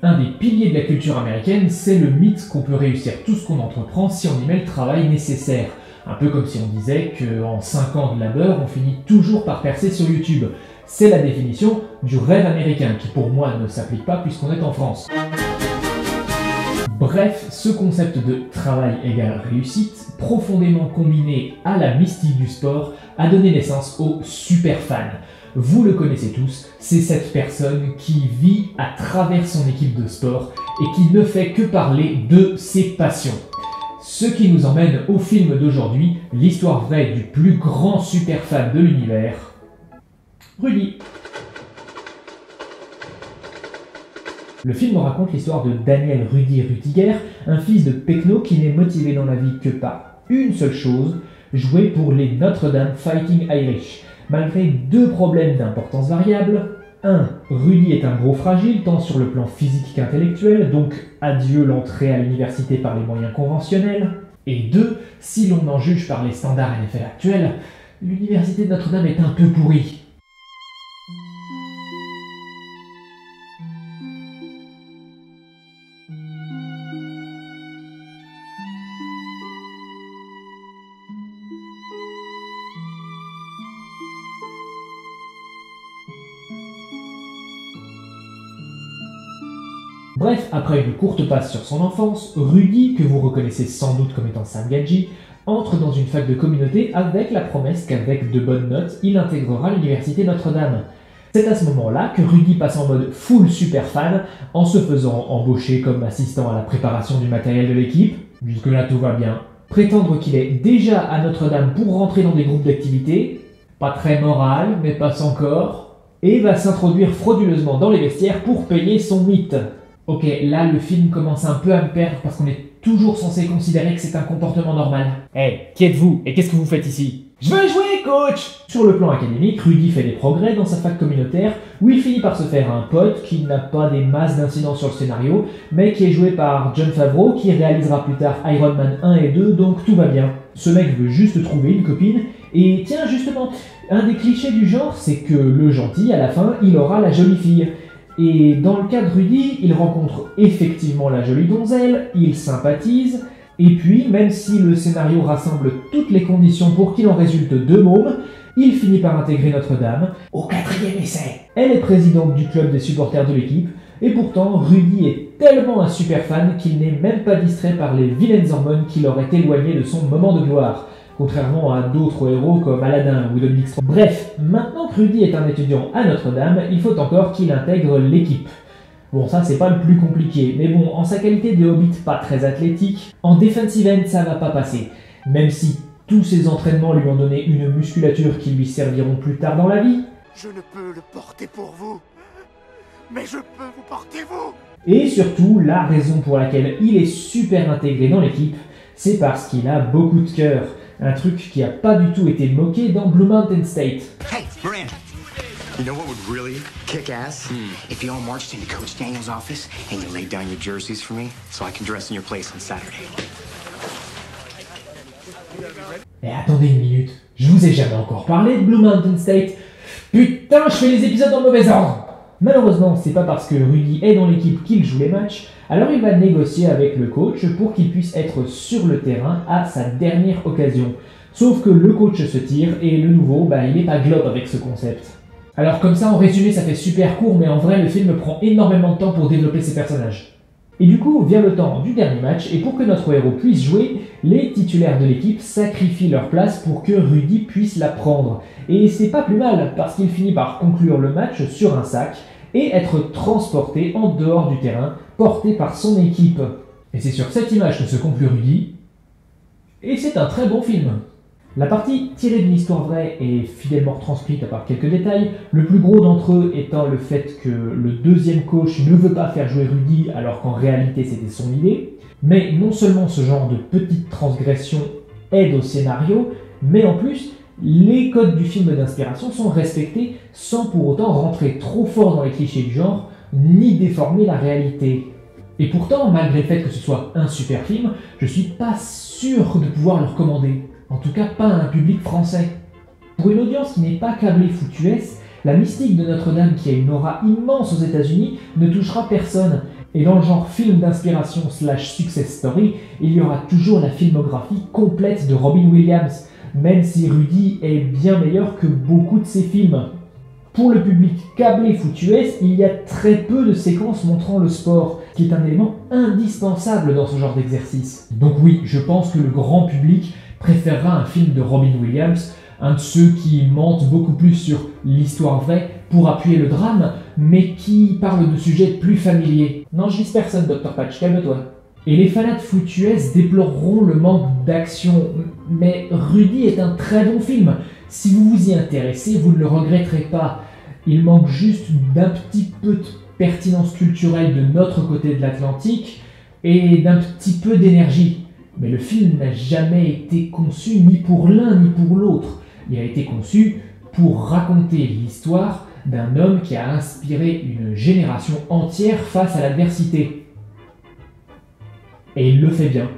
Un des piliers de la culture américaine, c'est le mythe qu'on peut réussir tout ce qu'on entreprend si on y met le travail nécessaire. Un peu comme si on disait qu'en 5 ans de labeur, on finit toujours par percer sur YouTube. C'est la définition du rêve américain, qui pour moi ne s'applique pas puisqu'on est en France. Bref, ce concept de travail égale réussite, profondément combiné à la mystique du sport, a donné naissance aux superfans. Vous le connaissez tous, c'est cette personne qui vit à travers son équipe de sport et qui ne fait que parler de ses passions. Ce qui nous emmène au film d'aujourd'hui, l'histoire vraie du plus grand superfan de l'univers, Rudy. Le film raconte l'histoire de Daniel Rudy Rüdiger, un fils de Pecno qui n'est motivé dans la vie que par une seule chose, jouer pour les Notre Dame Fighting Irish. Malgré 2 problèmes d'importance variable, 1. Rudy est un gros fragile tant sur le plan physique qu'intellectuel, donc adieu l'entrée à l'université par les moyens conventionnels. Et 2. Si l'on en juge par les standards NFL actuels, l'université de Notre-Dame est un peu pourrie. Bref, après une courte passe sur son enfance, Rudy, que vous reconnaissez sans doute comme étant Sam Gadji, entre dans une fac de communauté avec la promesse qu'avec de bonnes notes, il intégrera l'université Notre-Dame. C'est à ce moment-là que Rudy passe en mode full super fan, en se faisant embaucher comme assistant à la préparation du matériel de l'équipe. Jusque-là tout va bien. Prétendre qu'il est déjà à Notre-Dame pour rentrer dans des groupes d'activité, pas très moral, mais passe encore, et va s'introduire frauduleusement dans les vestiaires pour payer son mythe. Ok, là le film commence un peu à me perdre parce qu'on est toujours censé considérer que c'est un comportement normal. Hey, qui êtes-vous et qu'est-ce que vous faites ici? Je veux jouer, coach! Sur le plan académique, Rudy fait des progrès dans sa fac communautaire où il finit par se faire un pote qui n'a pas des masses d'incidents sur le scénario, mais qui est joué par Jon Favreau qui réalisera plus tard Iron Man 1 et 2, donc tout va bien. Ce mec veut juste trouver une copine, et tiens justement, un des clichés du genre, c'est que le gentil, à la fin, il aura la jolie fille. Et dans le cas de Rudy, il rencontre effectivement la jolie donzelle, il sympathise, et puis, même si le scénario rassemble toutes les conditions pour qu'il en résulte 2 mômes, il finit par intégrer Notre-Dame au 4e essai. Elle est présidente du club des supporters de l'équipe, et pourtant Rudy est tellement un super fan qu'il n'est même pas distrait par les vilaines hormones qui l'auraient éloigné de son moment de gloire. Contrairement à d'autres héros comme Aladdin ou Dominique Strauss. Bref, maintenant que Rudy est un étudiant à Notre-Dame, il faut encore qu'il intègre l'équipe. Bon, ça c'est pas le plus compliqué, mais bon, en sa qualité de hobbit pas très athlétique, en defensive end ça va pas passer. Même si tous ses entraînements lui ont donné une musculature qui lui serviront plus tard dans la vie. Je ne peux le porter pour vous, mais je peux vous porter vous. Et surtout, la raison pour laquelle il est super intégré dans l'équipe, c'est parce qu'il a beaucoup de cœur. Un truc qui a pas du tout été moqué dans Blue Mountain State. Hey, Miranda, you know what would really kick ass? If you all marched into Coach Daniel's office and you laid down your jerseys for me so I can dress in your place on Saturday. Mais attendez une minute, je vous ai jamais encore parlé de Blue Mountain State. Putain, je fais les épisodes dans le mauvais ordre. Malheureusement, c'est pas parce que Rudy est dans l'équipe qu'il joue les matchs, alors il va négocier avec le coach pour qu'il puisse être sur le terrain à sa dernière occasion. Sauf que le coach se tire et le nouveau, il est pas globe avec ce concept. Alors comme ça, en résumé, ça fait super court, mais en vrai, le film prend énormément de temps pour développer ses personnages. Et du coup, vient le temps du dernier match, et pour que notre héros puisse jouer, les titulaires de l'équipe sacrifient leur place pour que Rudy puisse la prendre. Et c'est pas plus mal, parce qu'il finit par conclure le match sur un sac, et être transporté en dehors du terrain, porté par son équipe. Et c'est sur cette image que se conclut Rudy, et c'est un très bon film. La partie tirée d'une histoire vraie est fidèlement retranscrite à part quelques détails, le plus gros d'entre eux étant le fait que le deuxième coach ne veut pas faire jouer Rudy alors qu'en réalité c'était son idée. Mais non seulement ce genre de petites transgressions aide au scénario, mais en plus, les codes du film d'inspiration sont respectés sans pour autant rentrer trop fort dans les clichés du genre, ni déformer la réalité. Et pourtant, malgré le fait que ce soit un super film, je suis pas sûr de pouvoir le recommander. En tout cas, pas à un public français. Pour une audience qui n'est pas câblée foot US, la mystique de Notre-Dame, qui a une aura immense aux États-Unis, ne touchera personne. Et dans le genre film d'inspiration / success story, il y aura toujours la filmographie complète de Robin Williams, même si Rudy est bien meilleur que beaucoup de ses films. Pour le public câblé foutu S, il y a très peu de séquences montrant le sport, qui est un élément indispensable dans ce genre d'exercice. Donc oui, je pense que le grand public préférera un film de Robin Williams, un de ceux qui mentent beaucoup plus sur l'histoire vraie pour appuyer le drame, mais qui parle de sujets plus familiers. Non, je vise personne, Dr. Patch, calme-toi. Et les fans de foutu S déploreront le manque d'action, mais Rudy est un très bon film. Si vous vous y intéressez, vous ne le regretterez pas. Il manque juste d'un petit peu de pertinence culturelle de notre côté de l'Atlantique et d'un petit peu d'énergie. Mais le film n'a jamais été conçu ni pour l'un ni pour l'autre. Il a été conçu pour raconter l'histoire d'un homme qui a inspiré une génération entière face à l'adversité. Et il le fait bien.